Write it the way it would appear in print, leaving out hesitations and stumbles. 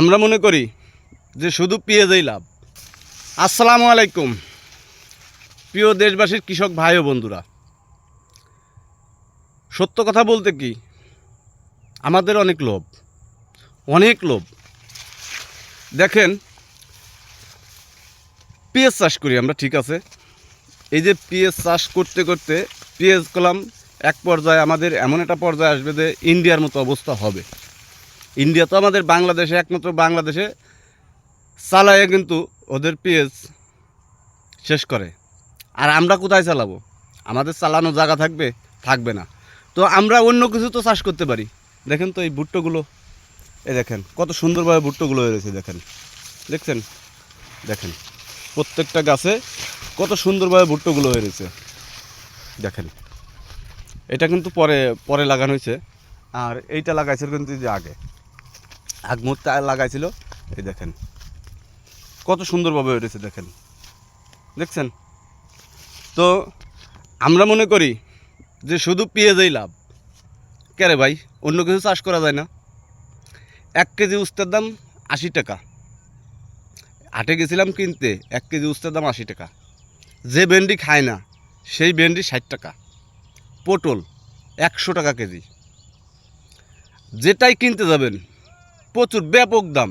আমরা মনে করি যে শুধু পেঁয়াজেই লাভ। আসসালামু আলাইকুম প্রিয় দেশবাসীর কৃষক ভাই ও বন্ধুরা, সত্য কথা বলতে কি আমাদের অনেক লোভ। দেখেন, পেঁয়াজ চাষ করি আমরা, ঠিক আছে। এই যে পেঁয়াজ চাষ করতে করতে পেঁয়াজ কলাম এক পর্যায়ে আমাদের এমন একটা পর্যায়ে আসবে যে ইন্ডিয়ার মতো অবস্থা হবে। ইন্ডিয়া তো আমাদের বাংলাদেশে, একমাত্র বাংলাদেশে চালায় কিন্তু ওদের পেঁয়াজ শেষ করে। আর আমরা কোথায় চালাবো? আমাদের চালানো জায়গা থাকবে না। তো আমরা অন্য কিছু তো চাষ করতে পারি। দেখেন তো এই ভুট্টোগুলো, এই দেখেন কত সুন্দরভাবে ভুট্টোগুলো হয়েছে। দেখছেন, দেখেন প্রত্যেকটা গাছে কত সুন্দরভাবে ভুট্টোগুলো হয়েছে। দেখেন, এটা কিন্তু পরে লাগানো হয়েছে, আর এইটা লাগাইছিল কিন্তু যে আগ মুহূর্তে লাগাইছিল। এই দেখেন কত সুন্দরভাবে হয়েছে, দেখছেন। তো আমরা মনে করি যে শুধু পেঁয়াজেই লাভ। কে ভাই, অন্য কিছু চাষ করা যায় না? 1 কেজি উস্তের দাম 80 টাকা। হাটে গেছিলাম কিনতে, 1 কেজি উস্তের দাম 80 টাকা। যে ভেন্ডি খায় না সেই ভেন্ডি 60 টাকা। পটল 100 টাকা কেজি। যেটাই কিনতে যাবেন প্রচুর ব্যাপক দাম।